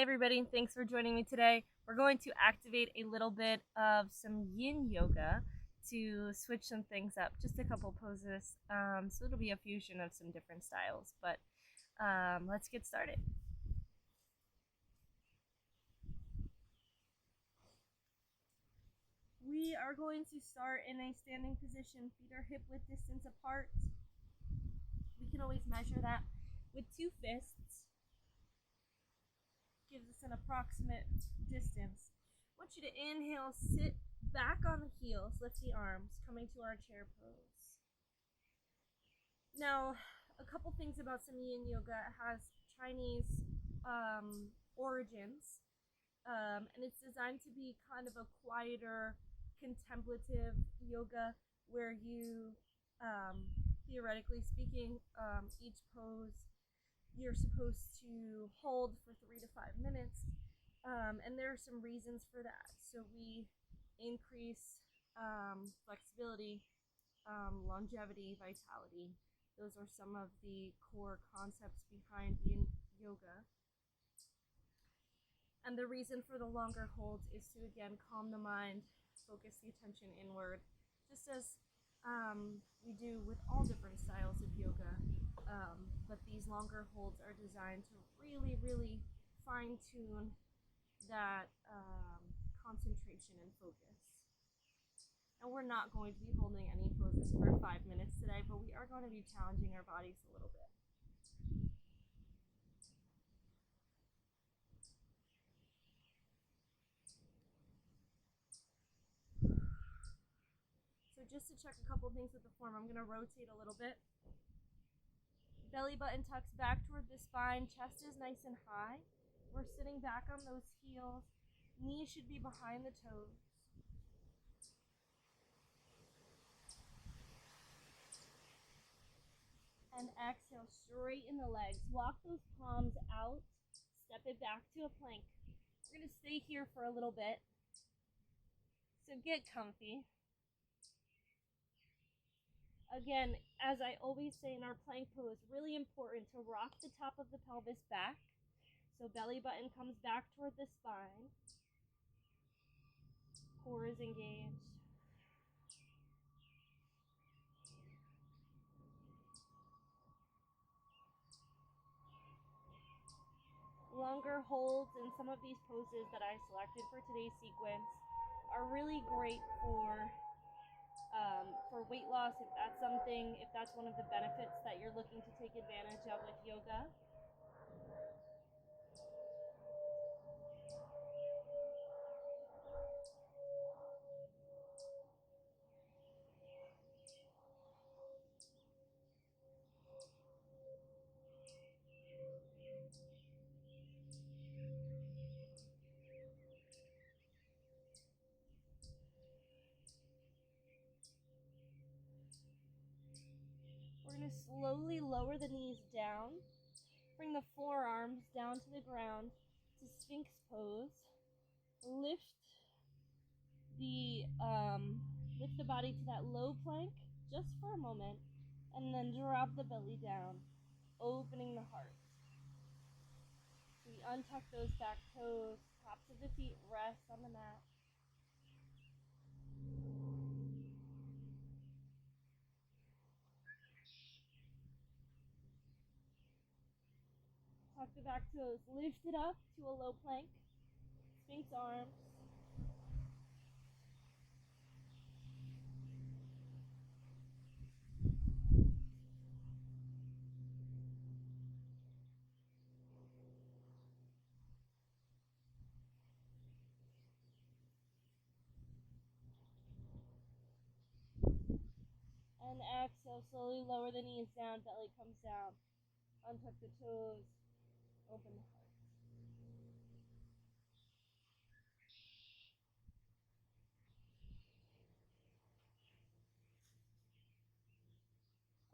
Hey everybody, thanks for joining me today. We're going to activate a little bit of some yin yoga to switch some things up, just a couple poses. So it'll be a fusion of some different styles, but let's get started. We are going to start in a standing position. Feet are hip width distance apart. We can always measure that with two fists. Gives us an approximate distance. I want you to inhale, sit back on the heels, lift the arms, coming to our chair pose. Now, a couple things about some yin yoga. It has Chinese origins, and it's designed to be kind of a quieter, contemplative yoga where you, theoretically speaking, each pose you're supposed to hold for 3 to 5 minutes, and there are some reasons for that. So we increase flexibility, longevity, vitality. Those are some of the core concepts behind yin yoga. And the reason for the longer holds is to again calm the mind, focus the attention inward, just as we do with all different styles of yoga. But these longer holds are designed to really, really fine-tune that concentration and focus. And we're not going to be holding any poses for 5 minutes today, but we are going to be challenging our bodies a little bit. So just to check a couple things with the form, I'm going to rotate a little bit. Belly button tucks back toward the spine, chest is nice and high. We're sitting back on those heels. Knees should be behind the toes. And exhale, straighten the legs. Walk those palms out, step it back to a plank. We're going to stay here for a little bit. So get comfy. Again, as I always say in our plank pose, really important to rock the top of the pelvis back. So belly button comes back toward the spine. Core is engaged. Longer holds in some of these poses that I selected for today's sequence are really great for weight loss, if that's one of the benefits that you're looking to take advantage of with yoga. We're going to slowly lower the knees down, bring the forearms down to the ground to Sphinx pose. Lift the body to that low plank just for a moment, and then drop the belly down, opening the heart. So we untuck those back toes, tops of the feet rest on the mat. Tuck the back toes, lift it up to a low plank, Sphinx arms. And exhale, slowly lower the knees down, belly comes down. Untuck the toes, open the heart.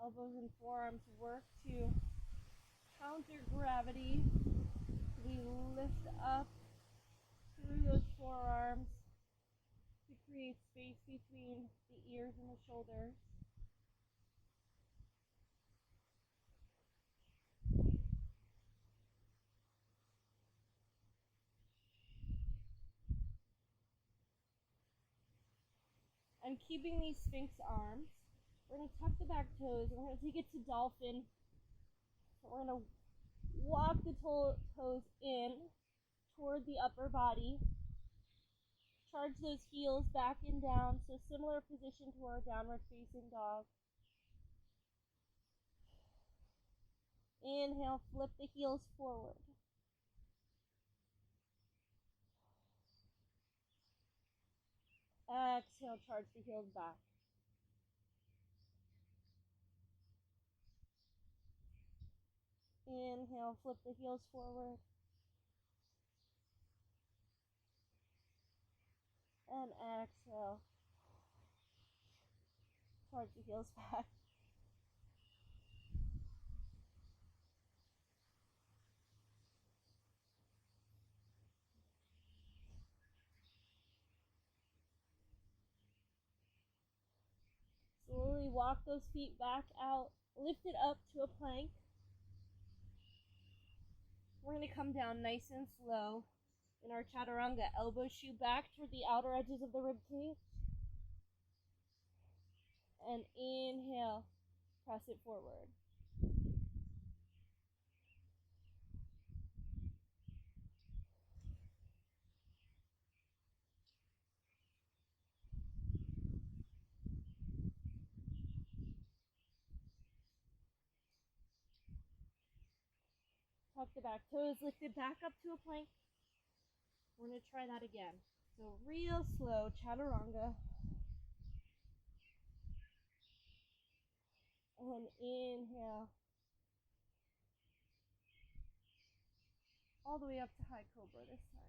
Elbows and forearms work to counter gravity. We lift up through those forearms to create space between the ears and the shoulders. And keeping these Sphinx arms, we're going to tuck the back toes and we're going to take it to Dolphin. So we're going to walk the toes in toward the upper body. Charge those heels back and down, so similar position to our downward facing dog. Inhale, flip the heels forward. Exhale, charge the heels back. Inhale, flip the heels forward. And exhale, charge the heels back. Slowly walk those feet back out. Lift it up to a plank. We're going to come down nice and slow in our chaturanga. Elbows shoot back toward the outer edges of the rib cage. And inhale, press it forward. Tuck the back toes, lift it back up to a plank. We're going to try that again. So real slow, chaturanga. And inhale. All the way up to high cobra this time.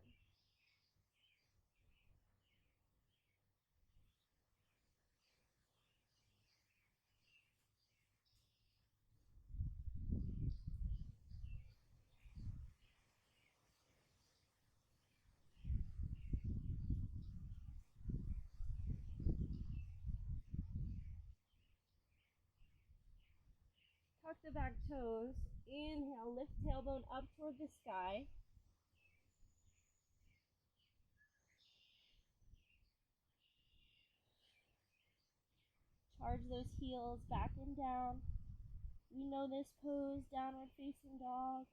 Tuck the back toes. Inhale, lift tailbone up toward the sky. Charge those heels back and down. We know this pose, downward facing dog.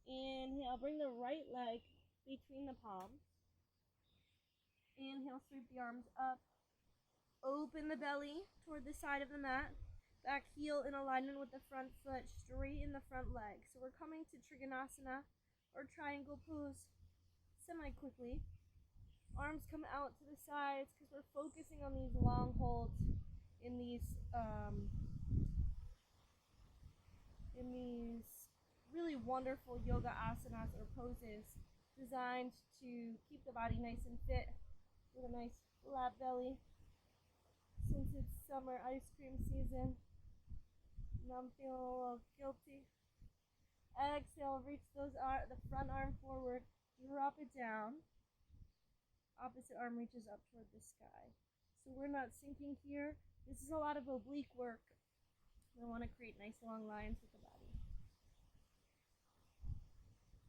Inhale, bring the right leg between the palms. Inhale, sweep the arms up. Open the belly toward the side of the mat. Back heel in alignment with the front foot, straighten the front leg. So we're coming to Trikonasana or triangle pose semi-quickly. Arms come out to the sides because we're focusing on these long holds in these really wonderful yoga asanas or poses designed to keep the body nice and fit with a nice flat belly. Since it's summer ice cream season, and I'm feeling a little guilty. Exhale, reach the front arm forward, drop it down. Opposite arm reaches up toward the sky. So we're not sinking here. This is a lot of oblique work. We want to create nice long lines with the body.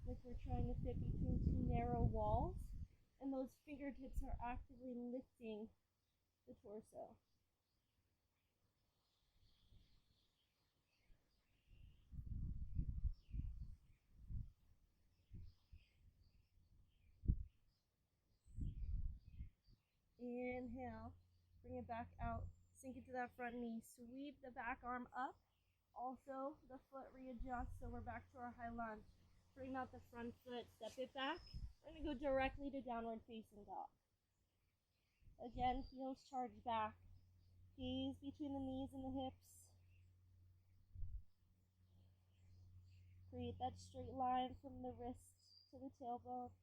Like we're trying to fit between two narrow walls, and those fingertips are actively lifting the torso. Inhale, bring it back out, sink into that front knee, sweep the back arm up. Also, the foot readjusts, so we're back to our high lunge. Bring out the front foot, step it back. We're going to go directly to downward facing dog. Again, heels charge back. Gaze between the knees and the hips. Create that straight line from the wrists to the tailbone.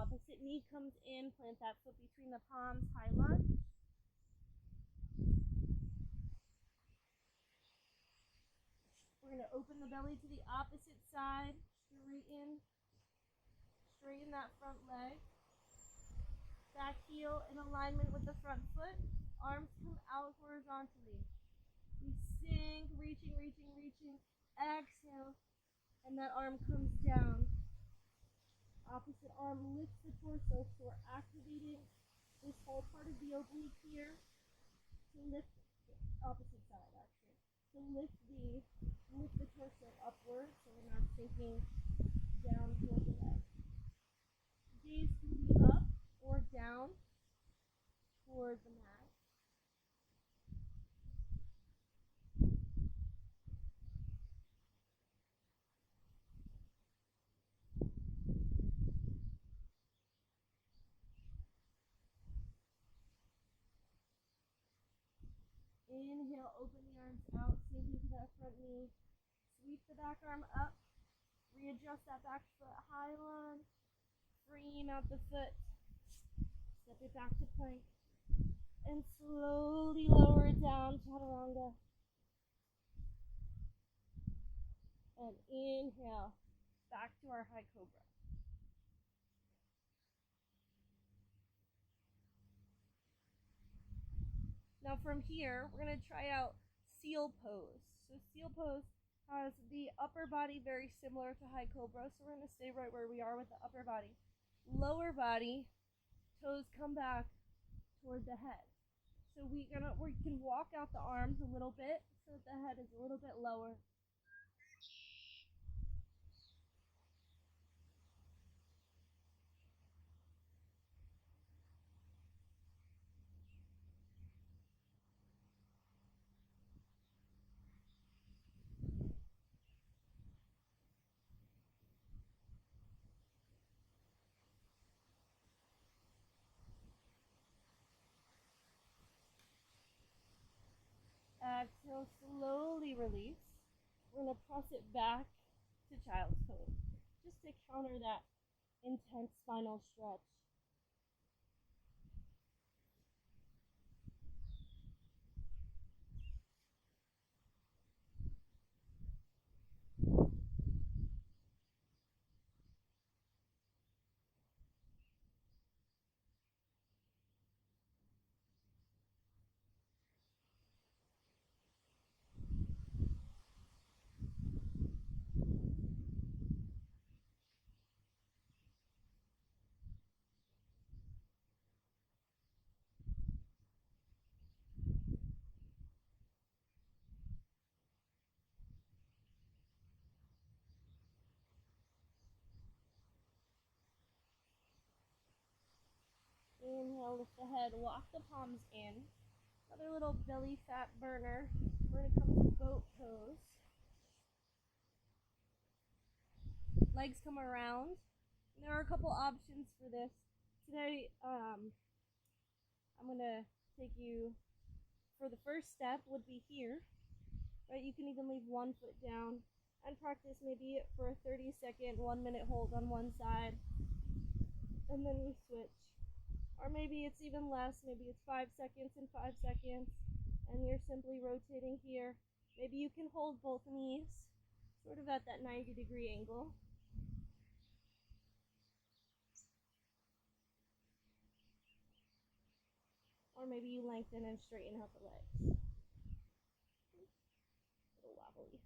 opposite knee comes in, plant that foot between the palms, high lunge. We're going to open the belly to the opposite side, straighten that front leg. Back heel in alignment with the front foot. Arms come out horizontally. We sink, reaching. Exhale, and that arm comes down. Opposite arm lifts the torso, so we're activating this whole part of the oblique here to lift the opposite side, actually. To lift the torso upward, so we're not sinking down toward the leg. Gaze can be up or down toward the mat. Inhale, open the arms out, sink into that front knee. Sweep the back arm up. Readjust that back foot, high lunge. Frame out the foot. Step it back to plank. And slowly lower it down, chaturanga. And inhale, back to our high cobra. Now from here, we're going to try out seal pose. So seal pose has the upper body very similar to high cobra, so we're going to stay right where we are with the upper body. Lower body, toes come back toward the head. So we can walk out the arms a little bit so that the head is a little bit lower. Exhale, slowly release. We're going to press it back to child's pose, just to counter that intense spinal stretch. Inhale, lift the head, walk the palms in. Another little belly fat burner. We're going to come to boat pose. Legs come around. And there are a couple options for this. Today, I'm going to take you, for the first step would be here. Right, you can even leave one foot down and practice maybe for a 30-second, 1 minute hold on one side. And then we switch. Or maybe it's even less, maybe it's 5 seconds and 5 seconds, and you're simply rotating here. Maybe you can hold both knees, sort of at that 90-degree angle. Or maybe you lengthen and straighten out the legs. A little wobbly.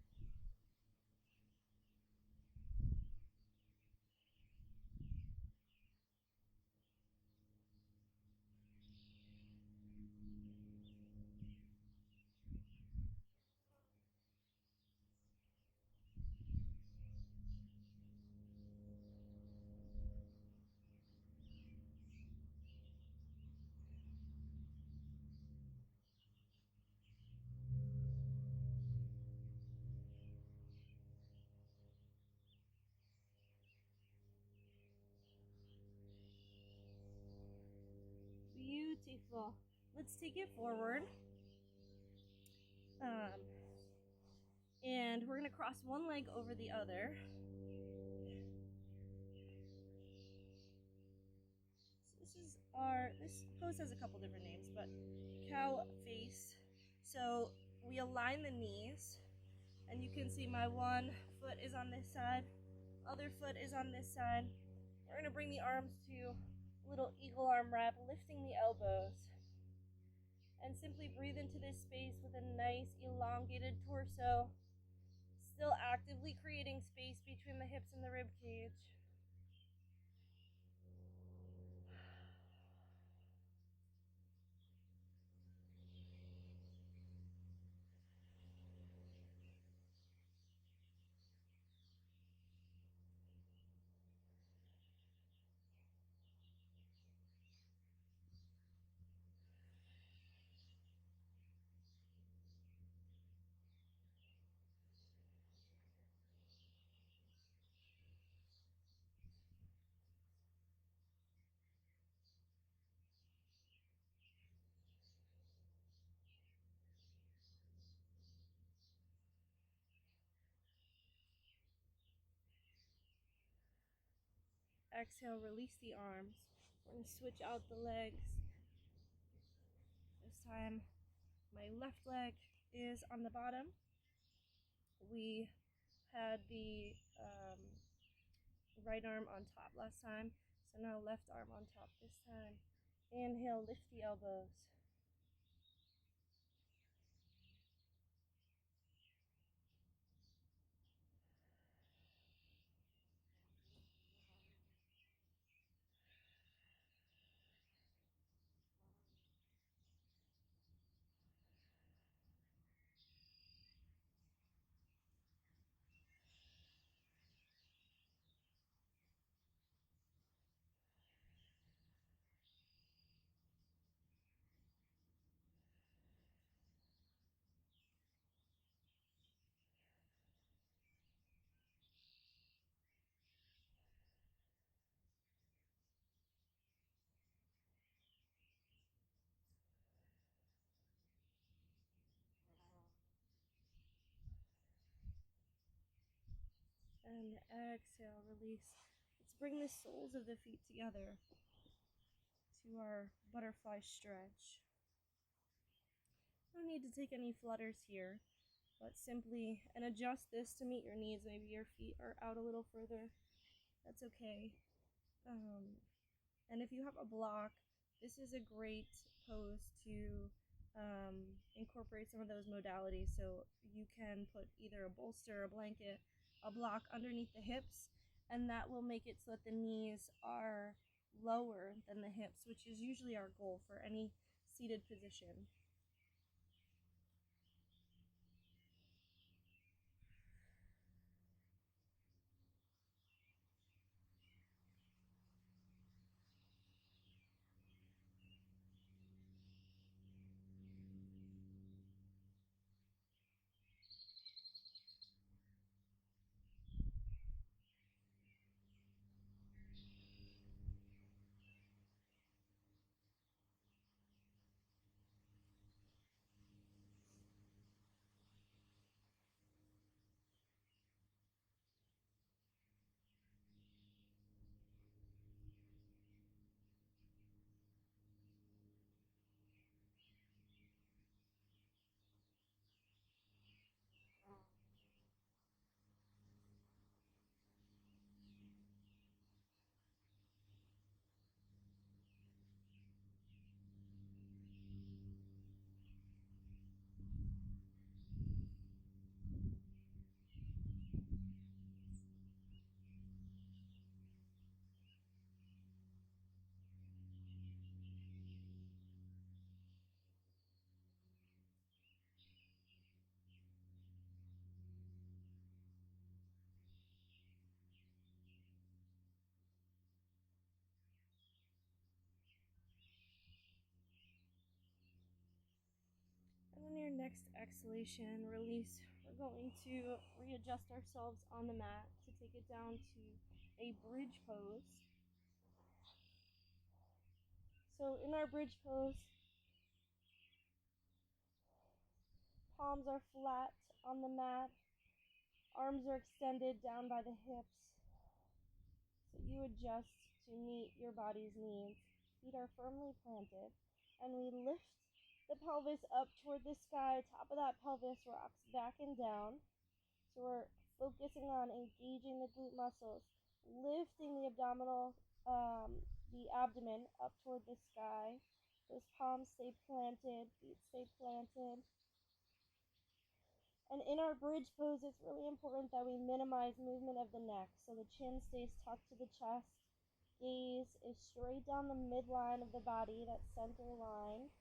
Beautiful. Let's take it forward. And we're going to cross one leg over the other. this pose has a couple different names, but cow face. So we align the knees, and you can see my one foot is on this side, other foot is on this side. We're gonna bring the arms to a little eagle arm wrap, lifting the elbows, and simply breathe into this space with a nice elongated torso, still actively creating space between the hips and the rib cage. Exhale, release the arms. We're going to switch out the legs. This time, my left leg is on the bottom. We had the right arm on top last time, so now left arm on top this time. Inhale, lift the elbows. And exhale, release. Let's bring the soles of the feet together to our butterfly stretch. No need to take any flutters here, but simply, and adjust this to meet your needs. Maybe your feet are out a little further. That's okay. And if you have a block, this is a great pose to incorporate some of those modalities. So you can put either a bolster, a blanket, a block underneath the hips, and that will make it so that the knees are lower than the hips, which is usually our goal for any seated position. And on your next exhalation, release, we're going to readjust ourselves on the mat to take it down to a bridge pose. So in our bridge pose, palms are flat on the mat, arms are extended down by the hips. So you adjust to meet your body's needs. If feet are firmly planted, and we lift the pelvis up toward the sky. Top of that pelvis rocks back and down. So we're focusing on engaging the glute muscles, lifting the the abdomen up toward the sky. Those palms stay planted, feet stay planted. And in our bridge pose, it's really important that we minimize movement of the neck. So the chin stays tucked to the chest. Gaze is straight down the midline of the body, that center line.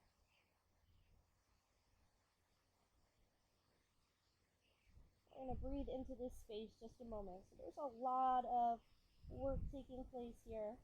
We're going to breathe into this space just a moment. So there's a lot of work taking place here.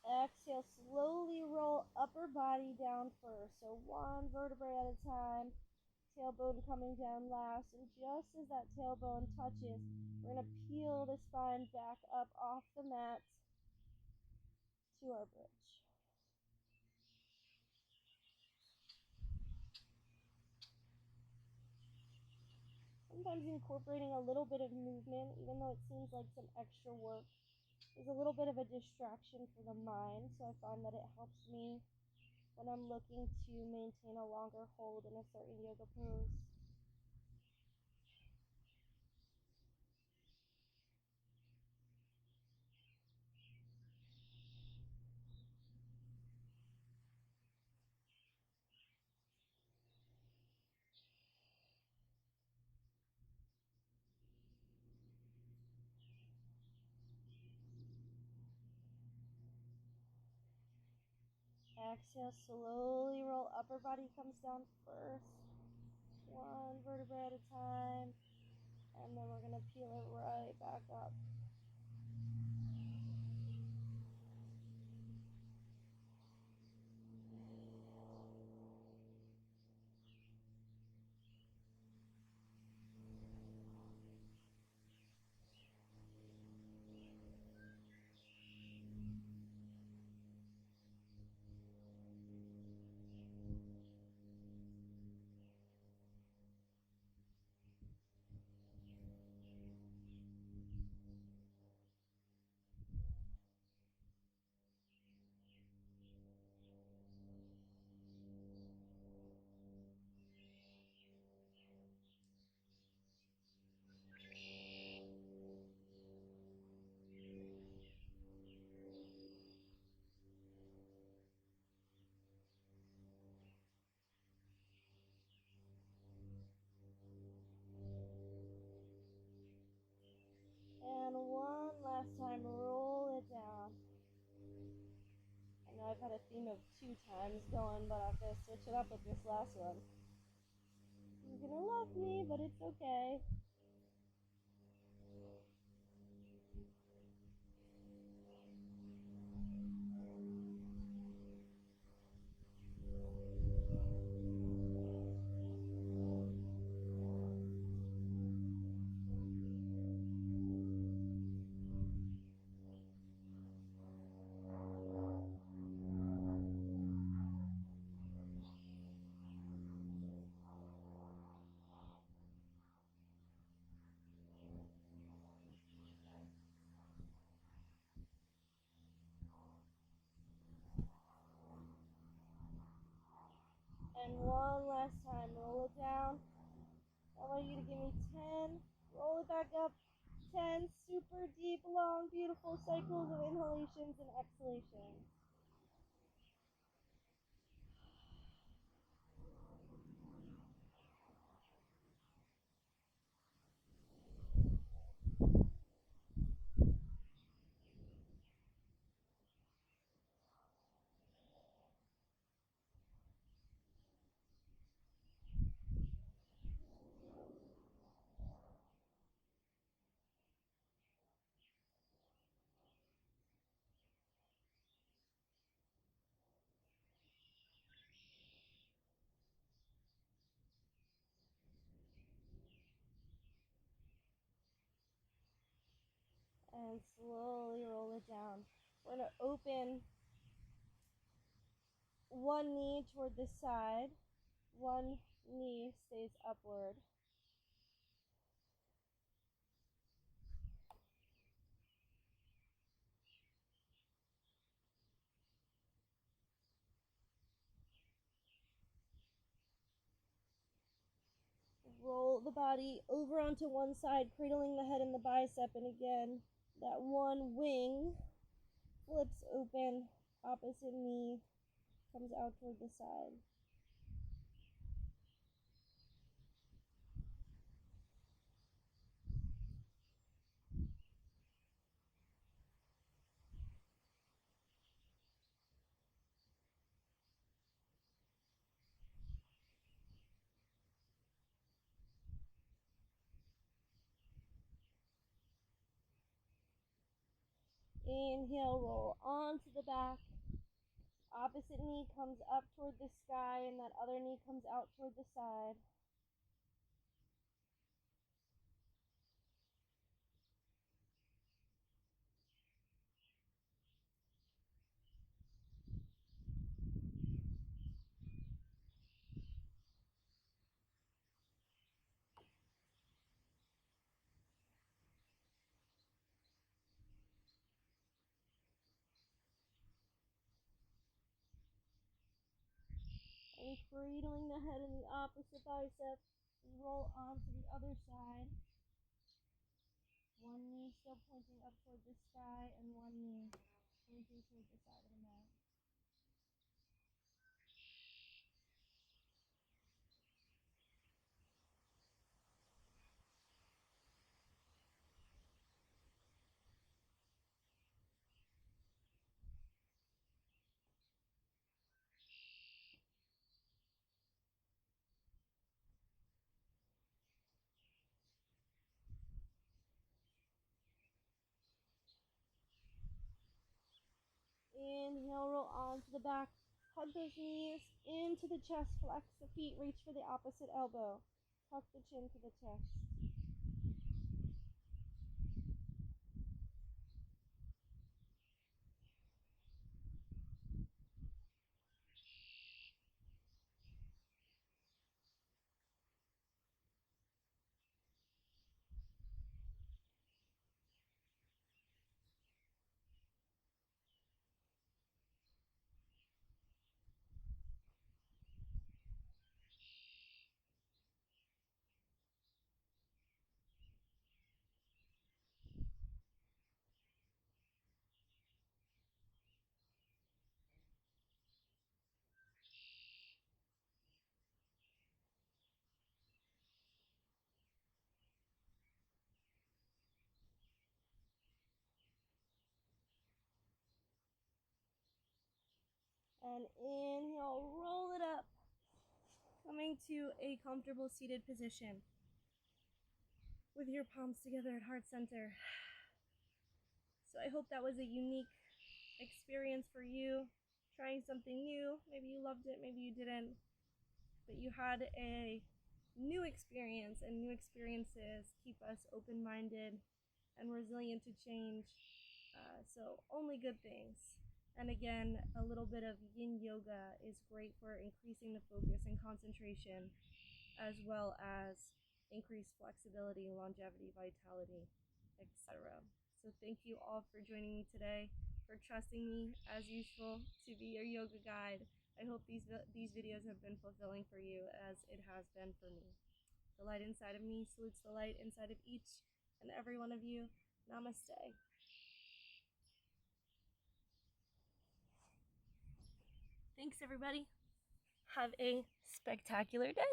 Exhale, slowly roll upper body down first. So one vertebrae at a time. Tailbone coming down last. And just as that tailbone touches, we're going to peel the spine back up off the mat to our bridge. Sometimes incorporating a little bit of movement, even though it seems like some extra work, is a little bit of a distraction for the mind. So I find that it helps me when I'm looking to maintain a longer hold in a certain yoga pose. Exhale, slowly roll. Upper body comes down first. One vertebrae at a time. And then we're going to peel it right back up. And one last time, roll it down. I know I've had a theme of 2 times going, but I'm going to switch it up with this last one. You're going to love me, but it's okay. And one last time, roll it down. I want you to give me 10. Roll it back up. 10 super deep, long, beautiful cycles of inhalations and exhalations. and slowly roll it down. We're going to open one knee toward the side, one knee stays upward. Roll the body over onto one side, cradling the head in the bicep, and again, that one wing flips open, opposite knee comes out toward the side. Inhale, roll onto the back. Opposite knee comes up toward the sky, and that other knee comes out toward the side. And cradling the head in the opposite bicep, roll onto the other side. One knee still pointing up toward the sky, and one knee pointing toward the side of the mat. Inhale, roll onto the back. Hug those knees into the chest. Flex the feet. Reach for the opposite elbow. Tuck the chin to the chest. And inhale, roll it up. Coming to a comfortable seated position with your palms together at heart center. So I hope that was a unique experience for you, trying something new. Maybe you loved it, maybe you didn't, but you had a new experience, and new experiences keep us open-minded and resilient to change. So only good things. And again, a little bit of yin yoga is great for increasing the focus and concentration, as well as increased flexibility, longevity, vitality, etc. So thank you all for joining me today, for trusting me as usual to be your yoga guide. I hope these videos have been fulfilling for you as it has been for me. The light inside of me salutes the light inside of each and every one of you. Namaste. Thanks, everybody. Have a spectacular day.